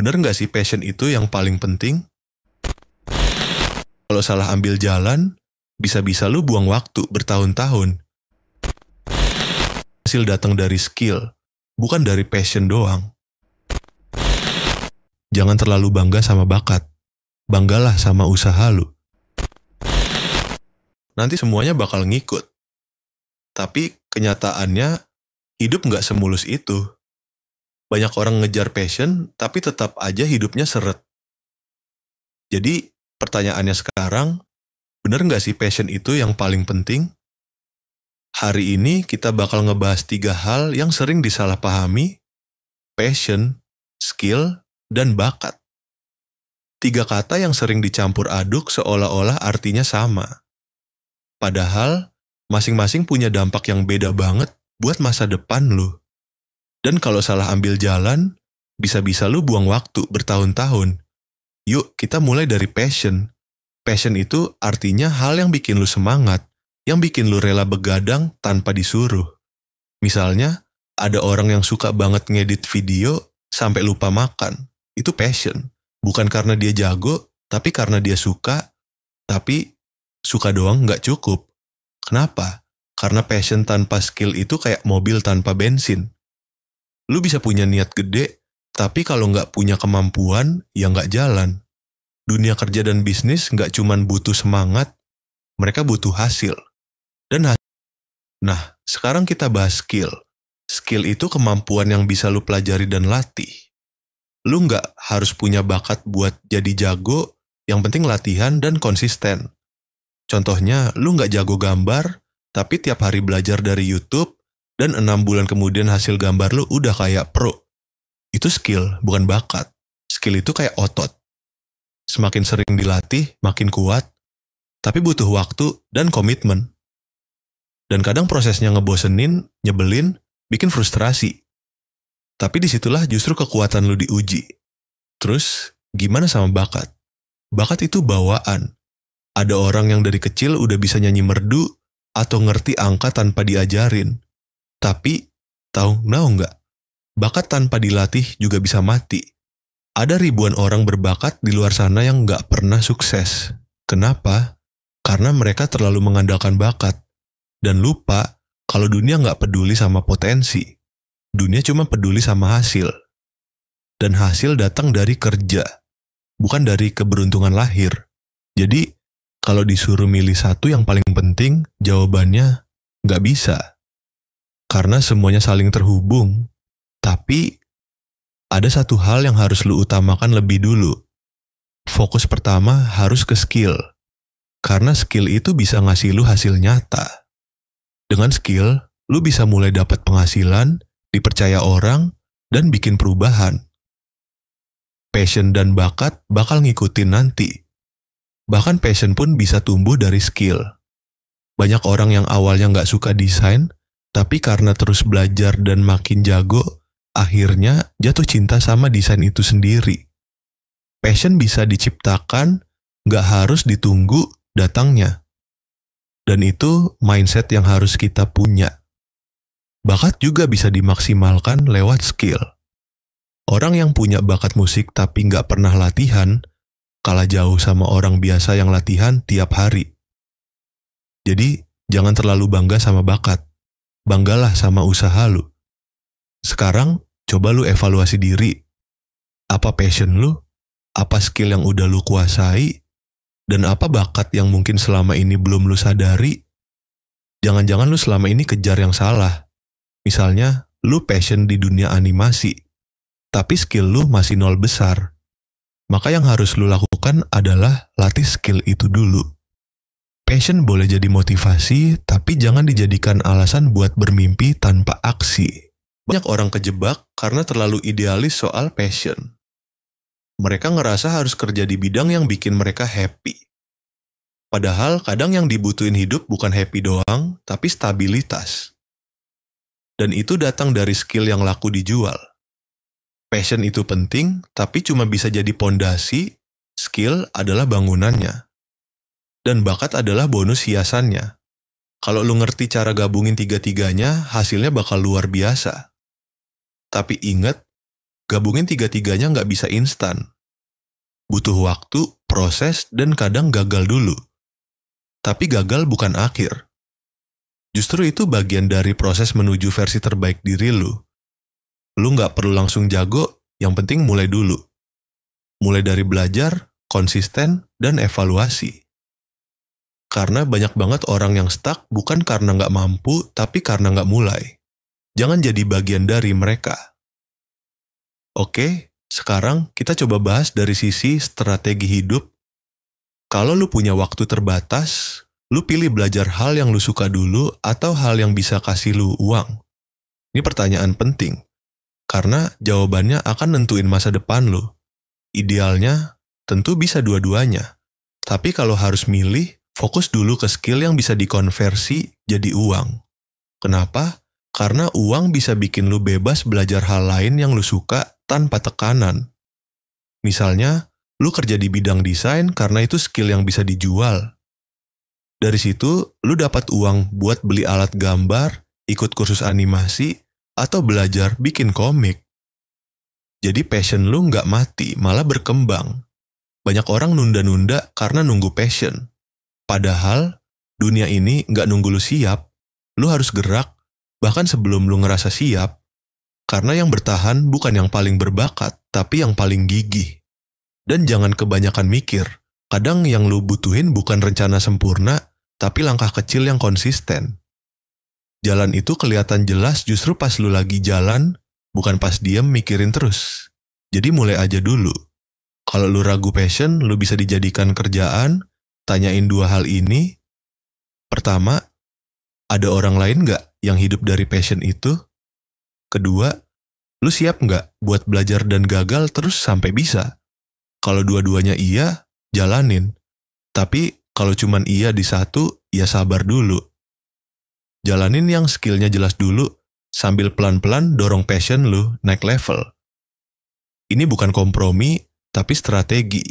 Bener nggak sih passion itu yang paling penting? Kalau salah ambil jalan, bisa-bisa lu buang waktu bertahun-tahun. Hasil datang dari skill, bukan dari passion doang. Jangan terlalu bangga sama bakat. Banggalah sama usaha lu. Nanti semuanya bakal ngikut. Tapi kenyataannya, hidup nggak semulus itu. Banyak orang ngejar passion, tapi tetap aja hidupnya seret. Jadi, pertanyaannya sekarang, bener nggak sih passion itu yang paling penting? Hari ini kita bakal ngebahas 3 hal yang sering disalahpahami: passion, skill, dan bakat. 3 kata yang sering dicampur aduk seolah-olah artinya sama. Padahal, masing-masing punya dampak yang beda banget buat masa depan lu. Dan kalau salah ambil jalan, bisa-bisa lu buang waktu bertahun-tahun. Yuk, kita mulai dari passion. Passion itu artinya hal yang bikin lu semangat, yang bikin lu rela begadang tanpa disuruh. Misalnya, ada orang yang suka banget ngedit video sampai lupa makan. Itu passion. Bukan karena dia jago, tapi karena dia suka. Tapi, suka doang nggak cukup. Kenapa? Karena passion tanpa skill itu kayak mobil tanpa bensin. Lu bisa punya niat gede, tapi kalau nggak punya kemampuan, ya nggak jalan. Dunia kerja dan bisnis nggak cuman butuh semangat, mereka butuh hasil. Nah, sekarang kita bahas skill. Skill itu kemampuan yang bisa lu pelajari dan latih. Lu nggak harus punya bakat buat jadi jago, yang penting latihan dan konsisten. Contohnya, lu nggak jago gambar, tapi tiap hari belajar dari YouTube, dan 6 bulan kemudian hasil gambar lu udah kayak pro. Itu skill, bukan bakat. Skill itu kayak otot. Semakin sering dilatih, makin kuat, tapi butuh waktu dan komitmen. Dan kadang prosesnya ngebosenin, nyebelin, bikin frustrasi. Tapi disitulah justru kekuatan lu diuji. Terus, gimana sama bakat? Bakat itu bawaan. Ada orang yang dari kecil udah bisa nyanyi merdu, atau ngerti angka tanpa diajarin. Tapi, tahu nggak? Bakat tanpa dilatih juga bisa mati. Ada ribuan orang berbakat di luar sana yang nggak pernah sukses. Kenapa? Karena mereka terlalu mengandalkan bakat. Dan lupa kalau dunia nggak peduli sama potensi. Dunia cuma peduli sama hasil. Dan hasil datang dari kerja, bukan dari keberuntungan lahir. Jadi, kalau disuruh milih satu yang paling penting, jawabannya nggak bisa. Karena semuanya saling terhubung. Tapi, ada satu hal yang harus lu utamakan lebih dulu. Fokus pertama harus ke skill. Karena skill itu bisa ngasih lu hasil nyata. Dengan skill, lu bisa mulai dapat penghasilan, dipercaya orang, dan bikin perubahan. Passion dan bakat bakal ngikutin nanti. Bahkan passion pun bisa tumbuh dari skill. Banyak orang yang awalnya nggak suka desain, tapi karena terus belajar dan makin jago, akhirnya jatuh cinta sama desain itu sendiri. Passion bisa diciptakan, nggak harus ditunggu datangnya. Dan itu mindset yang harus kita punya. Bakat juga bisa dimaksimalkan lewat skill. Orang yang punya bakat musik tapi nggak pernah latihan, kalah jauh sama orang biasa yang latihan tiap hari. Jadi, jangan terlalu bangga sama bakat. Banggalah sama usaha lu. Sekarang, coba lu evaluasi diri. Apa passion lu? Apa skill yang udah lu kuasai? Dan apa bakat yang mungkin selama ini belum lu sadari? Jangan-jangan lu selama ini kejar yang salah. Misalnya, lu passion di dunia animasi, tapi skill lu masih 0 besar. Maka yang harus lu lakukan adalah latih skill itu dulu. Passion boleh jadi motivasi, tapi jangan dijadikan alasan buat bermimpi tanpa aksi. Banyak orang kejebak karena terlalu idealis soal passion. Mereka ngerasa harus kerja di bidang yang bikin mereka happy. Padahal kadang yang dibutuhin hidup bukan happy doang, tapi stabilitas. Dan itu datang dari skill yang laku dijual. Passion itu penting, tapi cuma bisa jadi pondasi, skill adalah bangunannya. Dan bakat adalah bonus hiasannya. Kalau lu ngerti cara gabungin tiga-tiganya, hasilnya bakal luar biasa. Tapi ingat, Gabungin tiga-tiganya nggak bisa instan. Butuh waktu, proses, dan kadang gagal dulu. Tapi gagal bukan akhir. Justru itu bagian dari proses menuju versi terbaik diri lu. Lu nggak perlu langsung jago, yang penting mulai dulu. Mulai dari belajar, konsisten, dan evaluasi. Karena banyak banget orang yang stuck bukan karena nggak mampu, tapi karena nggak mulai. Jangan jadi bagian dari mereka. Oke, sekarang kita coba bahas dari sisi strategi hidup. Kalau lu punya waktu terbatas, lu pilih belajar hal yang lu suka dulu atau hal yang bisa kasih lu uang. Ini pertanyaan penting, karena jawabannya akan nentuin masa depan lu. Idealnya, tentu bisa dua-duanya. Tapi kalau harus milih, fokus dulu ke skill yang bisa dikonversi jadi uang. Kenapa? Karena uang bisa bikin lu bebas belajar hal lain yang lu suka tanpa tekanan. Misalnya, lu kerja di bidang desain karena itu skill yang bisa dijual. Dari situ, lu dapat uang buat beli alat gambar, ikut kursus animasi, atau belajar bikin komik. Jadi passion lu nggak mati, malah berkembang. Banyak orang nunda-nunda karena nunggu passion. Padahal, dunia ini nggak nunggu lu siap. Lu harus gerak, bahkan sebelum lu ngerasa siap. Karena yang bertahan bukan yang paling berbakat, tapi yang paling gigih. Dan jangan kebanyakan mikir. Kadang yang lu butuhin bukan rencana sempurna, tapi langkah kecil yang konsisten. Jalan itu kelihatan jelas justru pas lu lagi jalan, bukan pas diem mikirin terus. Jadi mulai aja dulu. Kalau lu ragu passion, lu bisa dijadikan kerjaan, tanyain dua hal ini. Pertama, ada orang lain nggak yang hidup dari passion itu? Kedua, lu siap nggak buat belajar dan gagal terus sampai bisa? Kalau dua-duanya iya, jalanin. Tapi kalau cuman iya di satu, ya sabar dulu. Jalanin yang skillnya jelas dulu, sambil pelan-pelan dorong passion lu naik level. Ini bukan kompromi, tapi strategi.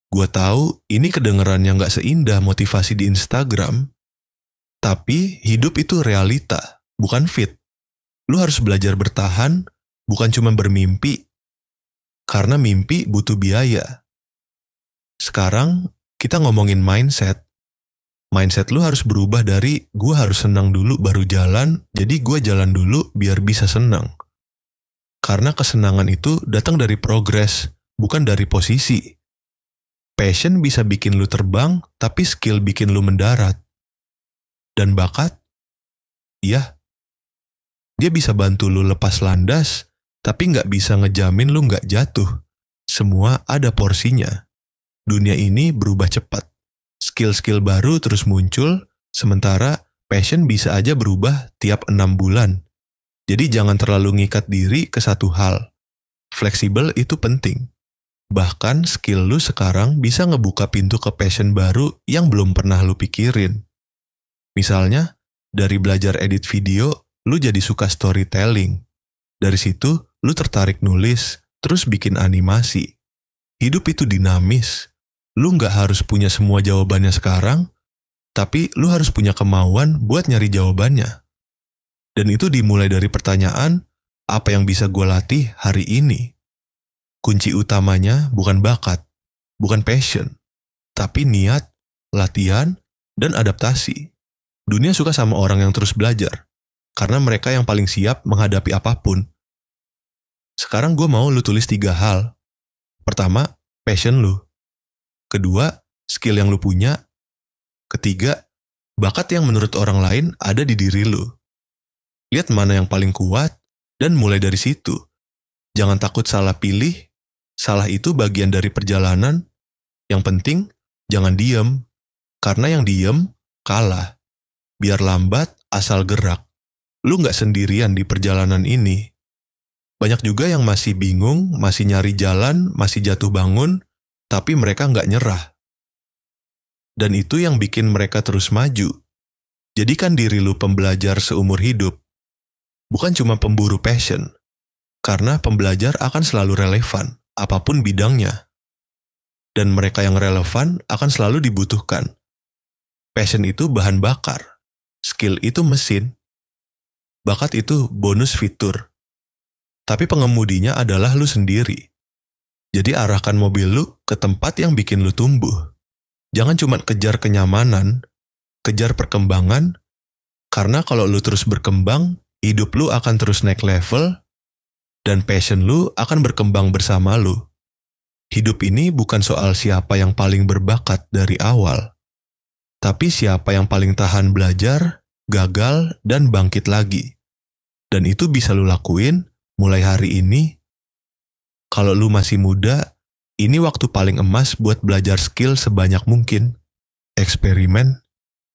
Gua tahu ini kedengerannya nggak seindah motivasi di Instagram, tapi hidup itu realita, bukan fit. Lu harus belajar bertahan, bukan cuma bermimpi, karena mimpi butuh biaya. Sekarang, kita ngomongin mindset. Mindset lu harus berubah dari gue harus senang dulu baru jalan, jadi gue jalan dulu biar bisa senang. Karena kesenangan itu datang dari progres, bukan dari posisi. Passion bisa bikin lu terbang, tapi skill bikin lu mendarat. Dan bakat? Iya. Dia bisa bantu lu lepas landas, tapi nggak bisa ngejamin lu nggak jatuh. Semua ada porsinya. Dunia ini berubah cepat. Skill-skill baru terus muncul, sementara passion bisa aja berubah tiap 6 bulan. Jadi jangan terlalu ngikat diri ke satu hal. Fleksibel itu penting. Bahkan skill lu sekarang bisa ngebuka pintu ke passion baru yang belum pernah lu pikirin. Misalnya, dari belajar edit video, lu jadi suka storytelling. Dari situ, lu tertarik nulis, terus bikin animasi. Hidup itu dinamis. Lu nggak harus punya semua jawabannya sekarang, tapi lu harus punya kemauan buat nyari jawabannya. Dan itu dimulai dari pertanyaan, apa yang bisa gue latih hari ini? Kunci utamanya bukan bakat, bukan passion, tapi niat, latihan, dan adaptasi. Dunia suka sama orang yang terus belajar, karena mereka yang paling siap menghadapi apapun. Sekarang gue mau lu tulis 3 hal. Pertama, passion lu. Kedua, skill yang lu punya. Ketiga, bakat yang menurut orang lain ada di diri lu. Lihat mana yang paling kuat, dan mulai dari situ. Jangan takut salah pilih. Salah itu bagian dari perjalanan. Yang penting, jangan diem. Karena yang diem, kalah. Biar lambat, asal gerak. Lu nggak sendirian di perjalanan ini. Banyak juga yang masih bingung, masih nyari jalan, masih jatuh bangun, tapi mereka nggak nyerah. Dan itu yang bikin mereka terus maju. Jadikan diri lu pembelajar seumur hidup. Bukan cuma pemburu passion. Karena pembelajar akan selalu relevan, apapun bidangnya. Dan mereka yang relevan akan selalu dibutuhkan. Passion itu bahan bakar. Skill itu mesin. Bakat itu bonus fitur. tapi pengemudinya adalah lu sendiri. Jadi arahkan mobil lu ke tempat yang bikin lu tumbuh. Jangan cuma kejar kenyamanan, kejar perkembangan, karena kalau lu terus berkembang, hidup lu akan terus naik level, dan passion lu akan berkembang bersama lu. Hidup ini bukan soal siapa yang paling berbakat dari awal, tapi siapa yang paling tahan belajar, gagal, dan bangkit lagi. Dan itu bisa lu lakuin mulai hari ini. Kalau lu masih muda, ini waktu paling emas buat belajar skill sebanyak mungkin. Eksperimen,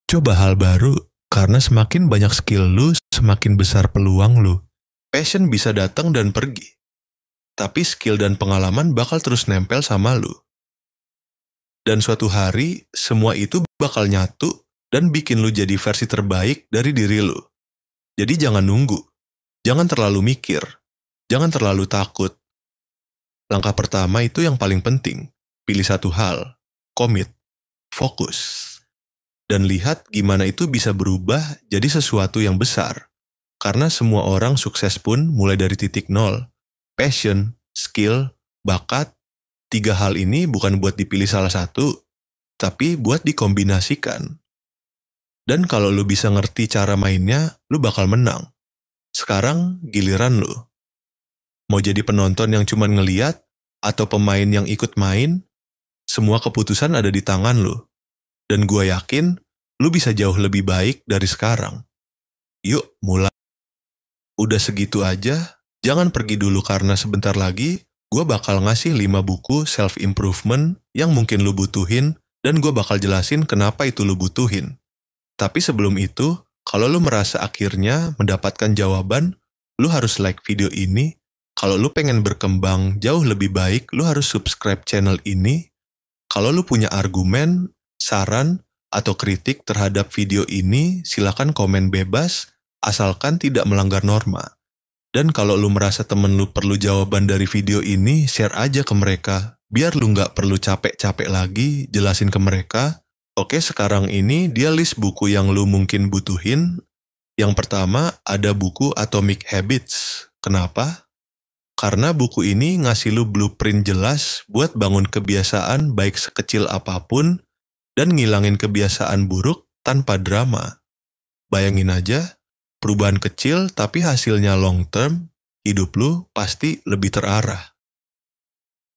coba hal baru, karena semakin banyak skill lu, semakin besar peluang lu. Passion bisa datang dan pergi, tapi skill dan pengalaman bakal terus nempel sama lu. Dan suatu hari, semua itu bakal nyatu dan bikin lu jadi versi terbaik dari diri lu. Jadi jangan nunggu, jangan terlalu mikir, jangan terlalu takut. Langkah pertama itu yang paling penting. Pilih satu hal, komit, fokus. Dan lihat gimana itu bisa berubah jadi sesuatu yang besar. Karena semua orang sukses pun mulai dari titik nol. Passion, skill, bakat, 3 hal ini bukan buat dipilih salah satu, tapi buat dikombinasikan. Dan kalau lu bisa ngerti cara mainnya, lu bakal menang. Sekarang giliran lu. Mau jadi penonton yang cuma ngeliat, atau pemain yang ikut main, semua keputusan ada di tangan lu. Dan gue yakin, lu bisa jauh lebih baik dari sekarang. Yuk, mulai. Udah segitu aja, jangan pergi dulu karena sebentar lagi, gue bakal ngasih 5 buku self-improvement yang mungkin lu butuhin, dan gue bakal jelasin kenapa itu lu butuhin. Tapi sebelum itu, kalau lu merasa akhirnya mendapatkan jawaban, lu harus like video ini. Kalau lu pengen berkembang jauh lebih baik, lu harus subscribe channel ini. Kalau lu punya argumen, saran, atau kritik terhadap video ini, silakan komen bebas, asalkan tidak melanggar norma. Dan kalau lu merasa temen lu perlu jawaban dari video ini, share aja ke mereka. Biar lu nggak perlu capek-capek lagi jelasin ke mereka. Oke, sekarang ini dia list buku yang lu mungkin butuhin. Yang pertama, ada buku Atomic Habits. Kenapa? Karena buku ini ngasih lu blueprint jelas buat bangun kebiasaan baik sekecil apapun dan ngilangin kebiasaan buruk tanpa drama. Bayangin aja, perubahan kecil tapi hasilnya long term, hidup lu pasti lebih terarah.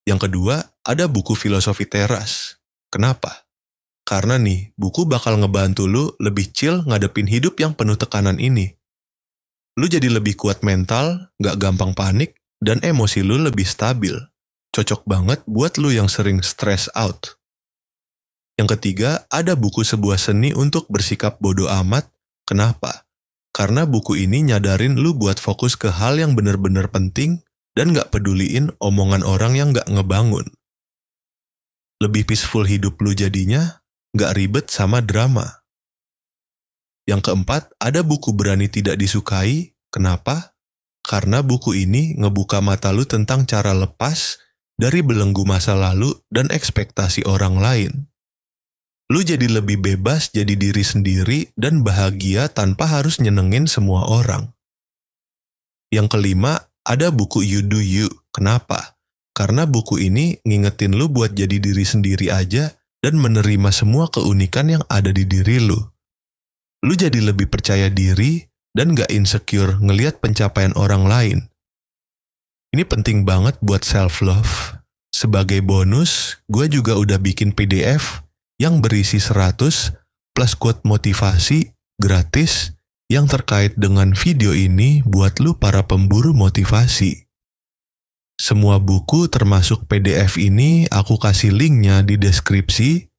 Yang kedua, ada buku Filosofi Teras. Kenapa? Karena nih, buku bakal ngebantu lu lebih chill ngadepin hidup yang penuh tekanan ini. Lu jadi lebih kuat mental, gak gampang panik, dan emosi lu lebih stabil. Cocok banget buat lu yang sering stress out. Yang ketiga, ada buku Sebuah Seni untuk Bersikap Bodo Amat. Kenapa? Karena buku ini nyadarin lu buat fokus ke hal yang bener-bener penting dan gak peduliin omongan orang yang gak ngebangun. Lebih peaceful hidup lu jadinya, gak ribet sama drama. Yang keempat, ada buku Berani Tidak Disukai. Kenapa? Karena buku ini ngebuka mata lu tentang cara lepas dari belenggu masa lalu dan ekspektasi orang lain. Lu jadi lebih bebas jadi diri sendiri dan bahagia tanpa harus nyenengin semua orang. Yang kelima, ada buku You Do You. Kenapa? Karena buku ini ngingetin lu buat jadi diri sendiri aja dan menerima semua keunikan yang ada di diri lu. Lu jadi lebih percaya diri dan gak insecure ngelihat pencapaian orang lain. Ini penting banget buat self-love. Sebagai bonus, gue juga udah bikin PDF yang berisi 100 plus quote motivasi gratis yang terkait dengan video ini buat lu para pemburu motivasi. Semua buku termasuk PDF ini aku kasih linknya di deskripsi,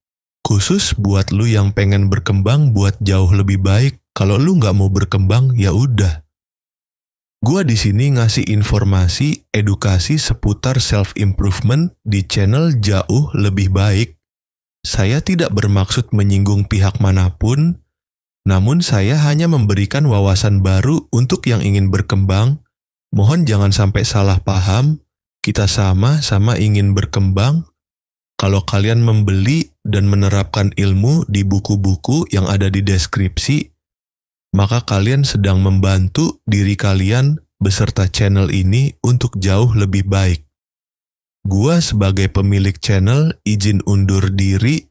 khusus buat lu yang pengen berkembang buat jauh lebih baik. Kalau lu nggak mau berkembang, ya udah. Gua di sini ngasih informasi, edukasi seputar self-improvement di channel Jauh Lebih Baik. Saya tidak bermaksud menyinggung pihak manapun, namun saya hanya memberikan wawasan baru untuk yang ingin berkembang. Mohon jangan sampai salah paham, kita sama-sama ingin berkembang. Kalau kalian membeli dan menerapkan ilmu di buku-buku yang ada di deskripsi, maka kalian sedang membantu diri kalian beserta channel ini untuk jauh lebih baik. Gua sebagai pemilik channel izin undur diri